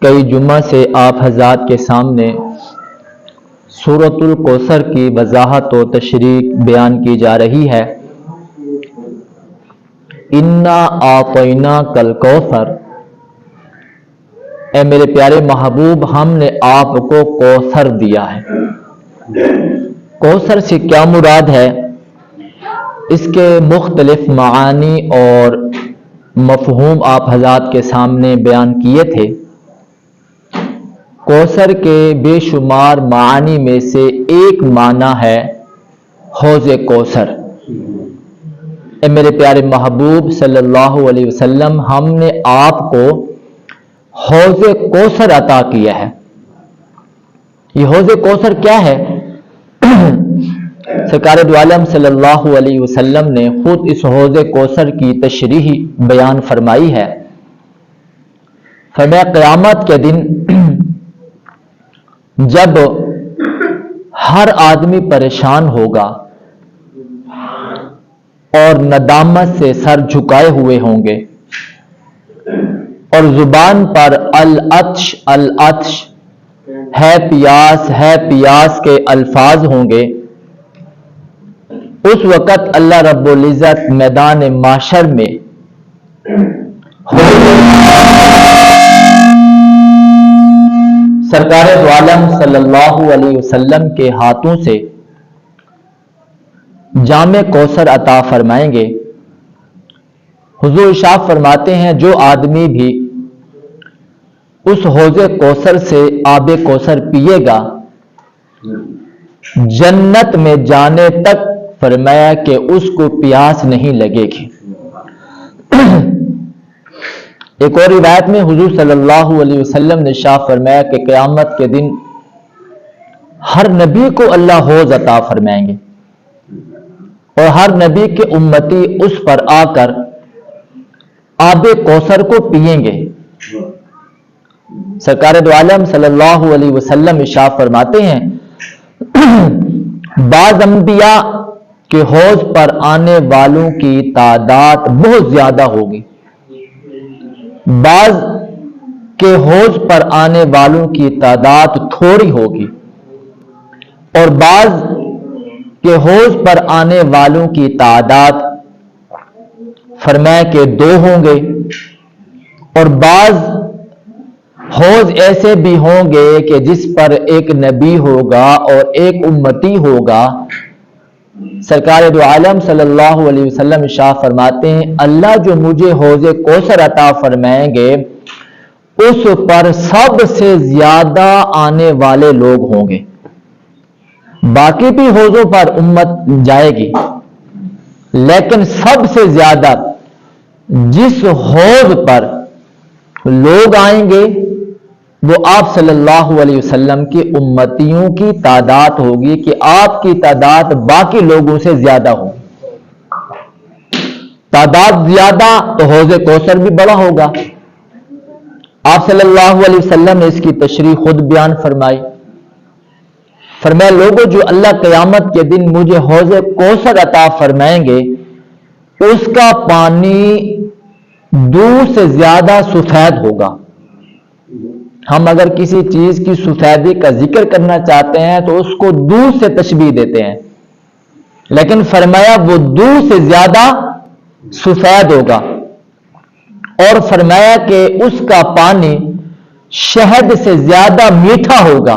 کئی جمعہ سے آپ حضرات کے سامنے سورۃ الکوثر کی وضاحت و تشریح بیان کی جا رہی ہے۔ انا اعطیناک الکوثر، اے میرے پیارے محبوب، ہم نے آپ کو کوثر دیا ہے۔ کوثر سے کیا مراد ہے؟ اس کے مختلف معانی اور مفہوم آپ حضرات کے سامنے بیان کیے تھے۔ کوثر کے بے شمار معانی میں سے ایک معنی ہے حوض کوثر۔ اے میرے پیارے محبوب صلی اللہ علیہ وسلم، ہم نے آپ کو حوض کوثر عطا کیا ہے۔ یہ حوض کوثر کیا ہے؟ سرکار دو عالم صلی اللہ علیہ وسلم نے خود اس حوض کوثر کی تشریح بیان فرمائی ہے۔ فرمایا قیامت کے دن جب ہر آدمی پریشان ہوگا اور ندامت سے سر جھکائے ہوئے ہوں گے اور زبان پر العطش العطش ہے پیاس کے الفاظ ہوں گے، اس وقت اللہ رب العزت میدان محشر میں سرکار دو عالم صلی اللہ علیہ وسلم کے ہاتھوں سے جام کوثر عطا فرمائیں گے۔ حضور ارشاد فرماتے ہیں جو آدمی بھی اس حوض کوثر سے آب کوثر پیے گا، جنت میں جانے تک فرمایا کہ اس کو پیاس نہیں لگے گی۔ ایک اور روایت میں حضور صلی اللہ علیہ وسلم نے ارشاد فرمایا کہ قیامت کے دن ہر نبی کو اللہ حوض عطا فرمائیں گے اور ہر نبی کے امتی اس پر آ کر آب کوثر کو پئیں گے۔ سرکار دو عالم صلی اللہ علیہ وسلم ارشاد فرماتے ہیں بعض انبیاء کے حوض پر آنے والوں کی تعداد بہت زیادہ ہوگی، بعض کے حوض پر آنے والوں کی تعداد تھوڑی ہوگی، اور بعض کے حوض پر آنے والوں کی تعداد فرمایا کہ 2 ہوں گے، اور بعض حوض ایسے بھی ہوں گے کہ جس پر ایک نبی ہوگا اور ایک امتی ہوگا۔ سرکار دو عالم صلی اللہ علیہ وسلم ارشاد فرماتے ہیں اللہ جو مجھے حوض کوثر عطا فرمائیں گے اس پر سب سے زیادہ آنے والے لوگ ہوں گے۔ باقی بھی حوضوں پر امت جائے گی، لیکن سب سے زیادہ جس حوض پر لوگ آئیں گے وہ آپ صلی اللہ علیہ وسلم کی امتیوں کی تعداد ہوگی کہ آپ کی تعداد باقی لوگوں سے زیادہ ہوگی۔ تعداد زیادہ تو حوض کوثر بھی بڑا ہوگا۔ آپ صلی اللہ علیہ وسلم نے اس کی تشریح خود بیان فرمائی۔ فرمایا لوگوں جو اللہ قیامت کے دن مجھے حوض کوثر عطا فرمائیں گے اس کا پانی دودھ سے زیادہ سفید ہوگا۔ ہم اگر کسی چیز کی سفیدی کا ذکر کرنا چاہتے ہیں تو اس کو دودھ سے تشبیہ دیتے ہیں، لیکن فرمایا وہ دودھ سے زیادہ سفید ہوگا، اور فرمایا کہ اس کا پانی شہد سے زیادہ میٹھا ہوگا،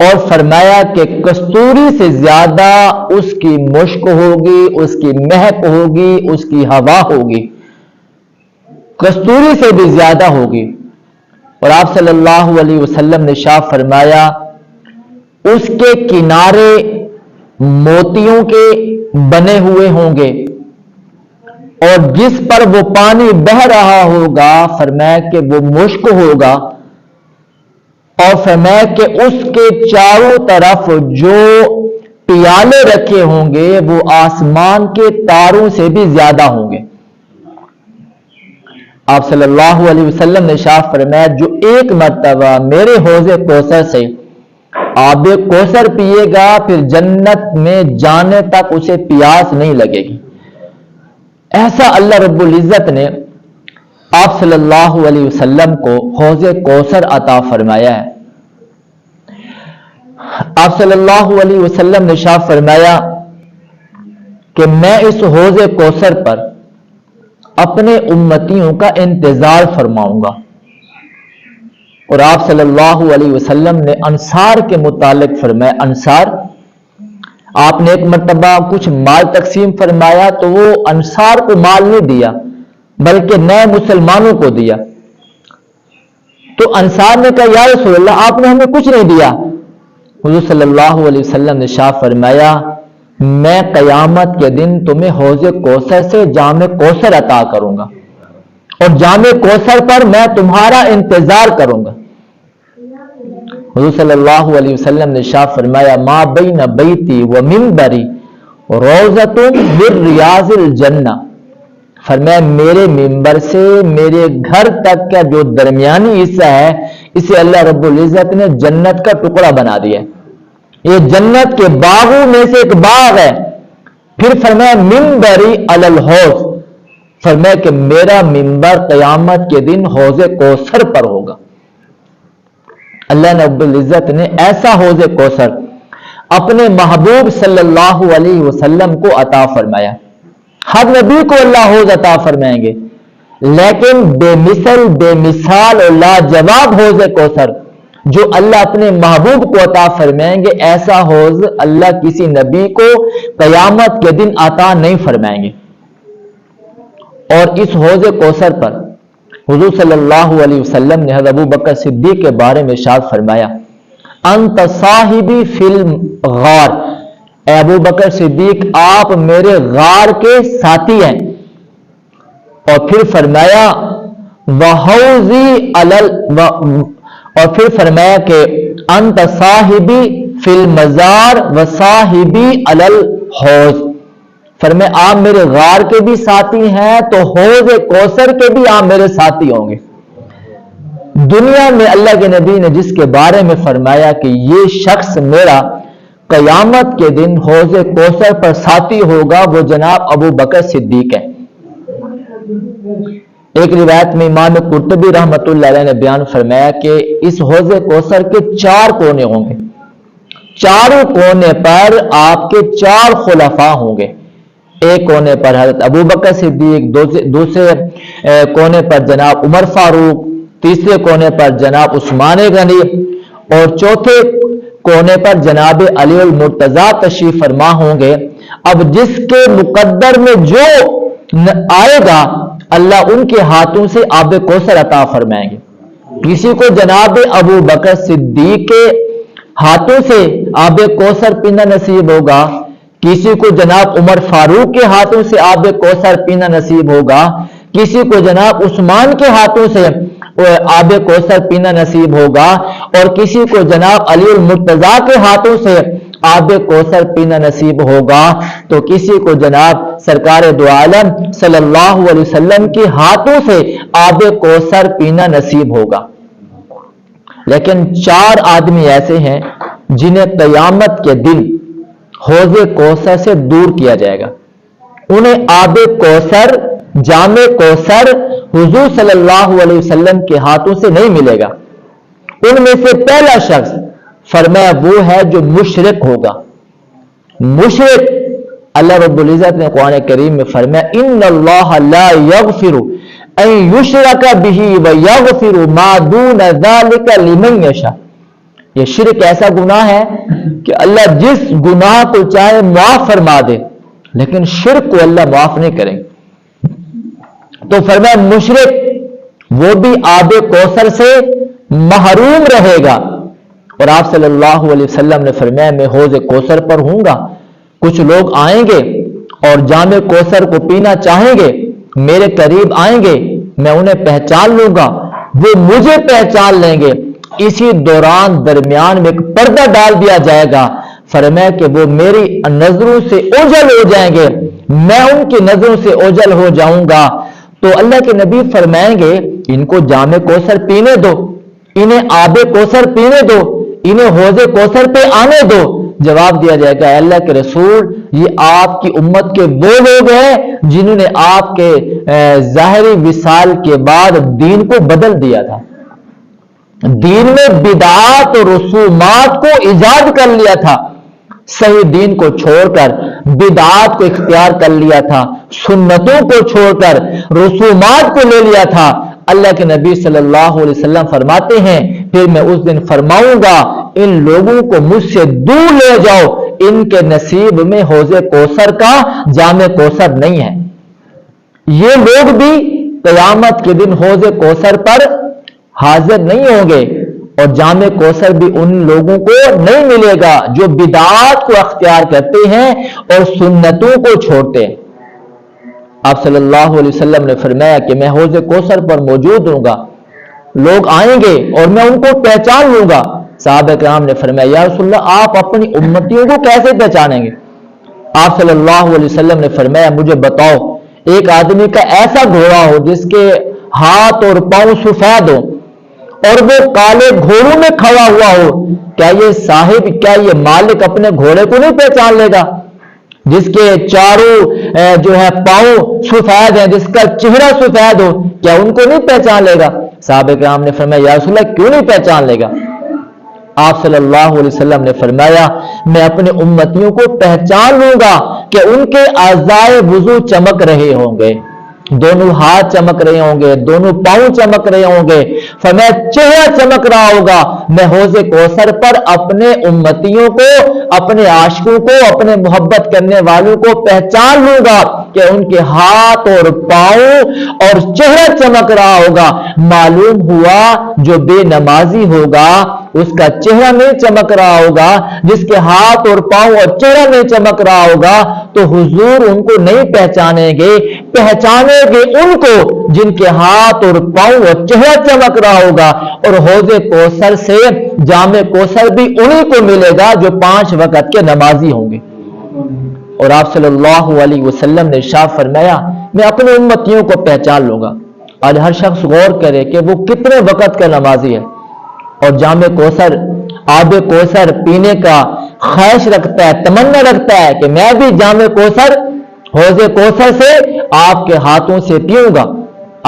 اور فرمایا کہ کستوری سے زیادہ اس کی مشک ہوگی، اس کی مہک ہوگی، اس کی ہوا ہوگی، کستوری سے بھی زیادہ ہوگی۔ اور آپ صلی اللہ علیہ وسلم نے ارشاد فرمایا اس کے کنارے موتیوں کے بنے ہوئے ہوں گے، اور جس پر وہ پانی بہہ رہا ہوگا فرمایا کہ وہ مشک ہوگا، اور فرمایا کہ اس کے چاروں طرف جو پیالے رکھے ہوں گے وہ آسمان کے تاروں سے بھی زیادہ ہوں گے۔ آپ صلی اللہ علیہ وسلم نے ارشاد فرمایا جو ایک مرتبہ میرے حوض کوثر سے آب کوثر پیے گا پھر جنت میں جانے تک اسے پیاس نہیں لگے گی۔ ایسا اللہ رب العزت نے آپ صلی اللہ علیہ وسلم کو حوض کوثر عطا فرمایا ہے۔ آپ صلی اللہ علیہ وسلم نے ارشاد فرمایا کہ میں اس حوض کوثر پر اپنے امتیوں کا انتظار فرماؤں گا۔ اور آپ صلی اللہ علیہ وسلم نے انصار کے متعلق فرمایا، انصار، آپ نے ایک مرتبہ کچھ مال تقسیم فرمایا تو وہ انصار کو مال نہیں دیا بلکہ نئے مسلمانوں کو دیا۔ تو انصار نے کہا یا رسول اللہ آپ نے ہمیں کچھ نہیں دیا۔ حضور صلی اللہ علیہ وسلم نے ارشاد فرمایا میں قیامت کے دن تمہیں حوض کوثر سے جام کوثر عطا کروں گا اور جام کوثر پر میں تمہارا انتظار کروں گا۔ حضور صلی اللہ علیہ وسلم نے ارشاد فرمایا ما بین بیتی و منبری روضۃ من ریاض الجنہ، فرمایا میرے ممبر سے میرے گھر تک کا جو درمیانی حصہ ہے اسے اللہ رب العزت نے جنت کا ٹکڑا بنا دیا ہے، یہ جنت کے باغوں میں سے ایک باغ ہے۔ پھر فرمایا منبری علی الحوض، فرمایا کہ میرا منبر قیامت کے دن حوض کوثر پر ہوگا۔ اللہ رب العزت نے ایسا حوض کوثر اپنے محبوب صلی اللہ علیہ وسلم کو عطا فرمایا۔ ہر نبی کو اللہ حوض عطا فرمائیں گے، لیکن بے مثل بے مثال اور لاجواب حوض کوثر جو اللہ اپنے محبوب کو عطا فرمائیں گے، ایسا حوض اللہ کسی نبی کو قیامت کے دن عطا نہیں فرمائیں گے۔ اور اس حوض کوثر پر حضور صلی اللہ علیہ وسلم نے حضرت ابو بکر صدیق کے بارے میں ارشاد فرمایا انت صاحبی فی الغار، اے ابو بکر صدیق آپ میرے غار کے ساتھی ہیں۔ اور پھر فرمایا وحوضی اور پھر فرمایا کہ انت صاحبی فی المزار و صاحبی علی الحوض، فرمایا آپ میرے غار کے بھی ساتھی ہیں تو حوض کوثر کے بھی آپ میرے ساتھی ہوں گے۔ دنیا میں اللہ کے نبی نے جس کے بارے میں فرمایا کہ یہ شخص میرا قیامت کے دن حوض کوثر پر ساتھی ہوگا وہ جناب ابو بکر صدیق ہے۔ ایک روایت میں امام قرطبی رحمۃ اللہ علیہ نے بیان فرمایا کہ اس حوض کوثر کے 4 کونے ہوں گے، چاروں کونے پر آپ کے 4 خلفاء ہوں گے۔ ایک کونے پر حضرت ابو بکر صدیق، دوسرے کونے پر جناب عمر فاروق، تیسرے کونے پر جناب عثمان غنی اور چوتھے کونے پر جناب علی المرتضیٰ تشریف فرما ہوں گے۔ اب جس کے مقدر میں جو آئے گا اللہ ان کے ہاتھوں سے آب کوثر عطا فرمائیں گے۔ کسی کو جناب ابو بکر صدیق کے ہاتھوں سے آب کوثر پینا نصیب ہوگا، کسی کو جناب عمر فاروق کے ہاتھوں سے آب کوثر پینا نصیب ہوگا، کسی کو جناب عثمان کے ہاتھوں سے آب کوثر پینا نصیب ہوگا، اور کسی کو جناب علی المرتضیٰ کے ہاتھوں سے آب کوثر پینا نصیب ہوگا، تو کسی کو جناب سرکار دو عالم صلی اللہ علیہ وسلم کے ہاتھوں سے آب کوثر پینا نصیب ہوگا۔ لیکن 4 آدمی ایسے ہیں جنہیں قیامت کے دن حوض کوثر سے دور کیا جائے گا، انہیں آب کوثر جام کوثر حضور صلی اللہ علیہ وسلم کے ہاتھوں سے نہیں ملے گا۔ ان میں سے پہلا شخص فرمایا وہ ہے جو مشرک ہوگا۔ مشرک، اللہ رب العزت نے قرآن کریم میں فرمایا ان اللہ لا یغفر ان یشرک بہ ویغفر ما دون ذلک لمن یشاء، یہ شرک ایسا گناہ ہے کہ اللہ جس گناہ کو چاہے معاف فرما دے، لیکن شرک کو اللہ معاف نہیں کریں گے۔ تو فرمایا مشرک وہ بھی آب کوثر سے محروم رہے گا۔ اور آپ صلی اللہ علیہ وسلم نے فرمایا میں حوض کوثر پر ہوں گا، کچھ لوگ آئیں گے اور جام کوثر کو پینا چاہیں گے، میرے قریب آئیں گے، میں انہیں پہچان لوں گا، وہ مجھے پہچان لیں گے، اسی دوران درمیان میں ایک پردہ ڈال دیا جائے گا، فرمایا کہ وہ میری نظروں سے اوجھل ہو جائیں گے، میں ان کی نظروں سے اوجھل ہو جاؤں گا۔ تو اللہ کے نبی فرمائیں گے ان کو جام کوثر پینے دو، انہیں آب کوثر پینے دو، انہیں حوض کوثر پہ آنے دو۔ جواب دیا جائے گا اللہ کے رسول یہ آپ کی امت کے وہ لوگ ہیں جنہوں نے آپ کے ظاہری وصال کے بعد دین کو بدل دیا تھا، دین میں بدعات اور رسومات کو ایجاد کر لیا تھا، صحیح دین کو چھوڑ کر بدعات کو اختیار کر لیا تھا، سنتوں کو چھوڑ کر رسومات کو لے لیا تھا۔ اللہ کے نبی صلی اللہ علیہ وسلم فرماتے ہیں پھر میں اس دن فرماؤں گا ان لوگوں کو مجھ سے دور لے جاؤ، ان کے نصیب میں حوض کوثر کا جام کوثر نہیں ہے۔ یہ لوگ بھی قیامت کے دن حوض کوثر پر حاضر نہیں ہوں گے اور جام کوثر بھی ان لوگوں کو نہیں ملے گا جو بدعات کو اختیار کرتے ہیں اور سنتوں کو چھوڑتے ہیں۔ آپ صلی اللہ علیہ وسلم نے فرمایا کہ میں حوض کوثر پر موجود ہوں گا، لوگ آئیں گے اور میں ان کو پہچان لوں گا۔ صحابہ کرام نے فرمایا یا رسول اللہ آپ اپنی امتیوں کو کیسے پہچانیں گے؟ آپ صلی اللہ علیہ وسلم نے فرمایا مجھے بتاؤ ایک آدمی کا ایسا گھوڑا ہو جس کے ہاتھ اور پاؤں سفید ہو اور وہ کالے گھوڑوں میں کھڑا ہوا ہو، کیا یہ صاحب، کیا یہ مالک اپنے گھوڑے کو نہیں پہچان لے گا؟ جس کے چاروں جو ہے پاؤں سفید ہیں، جس کا چہرہ سفید ہو، کیا ان کو نہیں پہچان لے گا؟ صحابہ کرام نے فرمایا یا رسول اللہ کیوں نہیں پہچان لے گا؟ آپ صلی اللہ علیہ وسلم نے فرمایا میں اپنے امتیوں کو پہچان لوں گا کہ ان کے اعضائے وضو چمک رہے ہوں گے، دونوں ہاتھ چمک رہے ہوں گے، دونوں پاؤں چمک رہے ہوں گے، فرمایا چہرہ چمک رہا ہوگا۔ میں حوض کوثر پر اپنے امتیوں کو، اپنے عاشقوں کو، اپنے محبت کرنے والوں کو پہچان لوں گا کہ ان کے ہاتھ اور پاؤں اور چہرہ چمک رہا ہوگا۔ معلوم ہوا جو بے نمازی ہوگا اس کا چہرہ نہیں چمک رہا ہوگا، جس کے ہاتھ اور پاؤں اور چہرہ نہیں چمک رہا ہوگا تو حضور ان کو نہیں پہچانیں گے، پہچانیں گے ان کو جن کے ہاتھ اور پاؤں اور چہرہ چمک رہا ہوگا۔ اور حوض کوثر سے جام کوثر بھی انہی کو ملے گا جو 5 وقت کے نمازی ہوں گے۔ اور آپ صلی اللہ علیہ وسلم نے ارشاد فرمایا میں اپنے امتیوں کو پہچان لوں گا۔ آج ہر شخص غور کرے کہ وہ کتنے وقت کا نمازی ہے اور جام کوثر، آب کوثر پینے کا خواہش رکھتا ہے، تمنا رکھتا ہے کہ میں بھی جام کوثر، حوض کوثر سے آپ کے ہاتھوں سے پیوں گا۔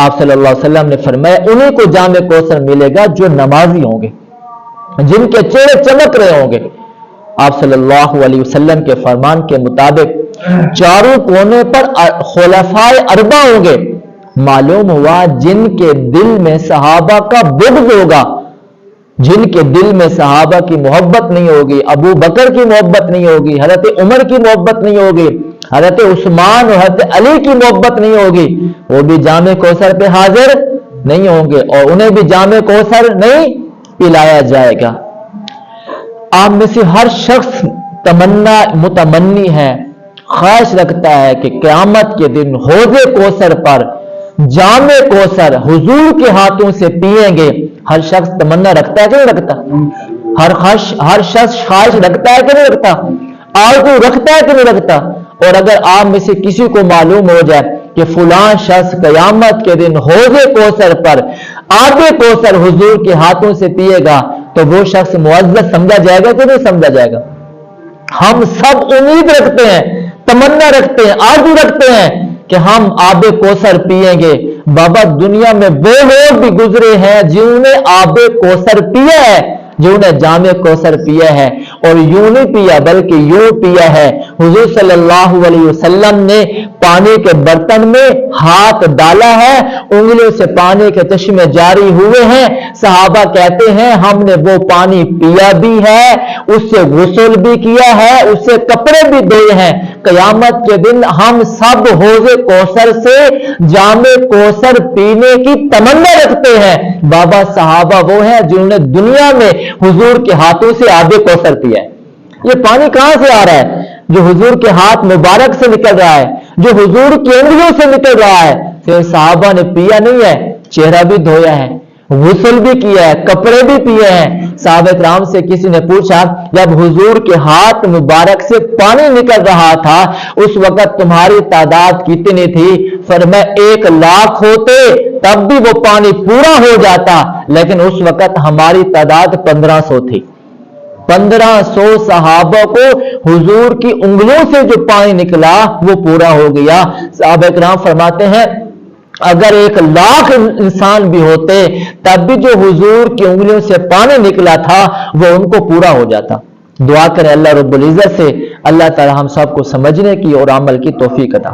آپ صلی اللہ علیہ وسلم نے فرمایا انہیں کو جام کوثر ملے گا جو نمازی ہوں گے، جن کے چہرے چمک رہے ہوں گے۔ آپ صلی اللہ علیہ وسلم کے فرمان کے مطابق چاروں کونے پر خلفائے اربعہ ہوں گے۔ معلوم ہوا جن کے دل میں صحابہ کا بغض ہوگا، جن کے دل میں صحابہ کی محبت نہیں ہوگی، ابو بکر کی محبت نہیں ہوگی، حضرت عمر کی محبت نہیں ہوگی، حضرت عثمان اور حضرت علی کی محبت نہیں ہوگی، وہ بھی جام کوثر پہ حاضر نہیں ہوں گے اور انہیں بھی جام کوثر نہیں پلایا جائے گا۔ آپ میں سے ہر شخص متمنی ہے، خواہش رکھتا ہے کہ قیامت کے دن حوض کوثر پر جام کوثر حضور کے ہاتھوں سے پیئیں گے۔ ہر شخص تمنا رکھتا ہے کہ نہیں رکھتا؟ ہر شخص خواہش رکھتا ہے کہ نہیں رکھتا؟ آرزو رکھتا ہے کہ نہیں رکھتا؟ اور اگر آپ میں سے کسی کو معلوم ہو جائے کہ فلاں شخص قیامت کے دن حوض کوثر پر آب کوثر حضور کے ہاتھوں سے پیے گا تو وہ شخص معزز سمجھا جائے گا کہ نہیں سمجھا جائے گا؟ ہم سب امید رکھتے ہیں، تمنا رکھتے ہیں، آرزو رکھتے ہیں کہ ہم آب کوثر پیئیں گے۔ بابا دنیا میں وہ لوگ بھی گزرے ہیں جنہوں نے آب کوثر پیا ہے، جنہوں نے جام کوثر پیا ہے، اور یوں نہیں پیا بلکہ یوں پیا ہے۔ حضور صلی اللہ علیہ وسلم نے پانی کے برتن میں ہاتھ ڈالا ہے، انگلیوں سے پانی کے چشمے جاری ہوئے ہیں، صحابہ کہتے ہیں ہم نے وہ پانی پیا بھی ہے، اس سے غسل بھی کیا ہے، اس سے کپڑے بھی دھوئے ہیں۔ قیامت کے دن ہم سب حوض کوثر سے جام کوثر پینے کی تمنا رکھتے ہیں۔ بابا صحابہ وہ ہیں جنہوں نے دنیا میں حضور کے ہاتھوں سے آب کوثر پیا ہے۔ یہ پانی کہاں سے آ رہا ہے؟ جو حضور کے ہاتھ مبارک سے نکل رہا ہے، جو حضور کی انگلیوں سے نکل رہا ہے۔ پھر صحابہ نے پیا نہیں ہے، چہرہ بھی دھویا ہے، غسل بھی کیا ہے، کپڑے بھی پیے ہیں۔ صحابہ کرام سے کسی نے پوچھا جب حضور کے ہاتھ مبارک سے پانی نکل رہا تھا اس وقت تمہاری تعداد کتنی تھی؟ فرمایا 1,00,000 ہوتے تب بھی وہ پانی پورا ہو جاتا، لیکن اس وقت ہماری تعداد 1500 تھی۔ 1500 صحابہ کو حضور کی انگلیوں سے جو پانی نکلا وہ پورا ہو گیا. صحابہ کرام فرماتے ہیں اگر 1,00,000 انسان بھی ہوتے تب بھی جو حضور کی انگلیوں سے پانی نکلا تھا وہ ان کو پورا ہو جاتا. دعا کریں اللہ رب العزت سے اللہ تعالی ہم سب کو سمجھنے کی اور عمل کی توفیق عطا.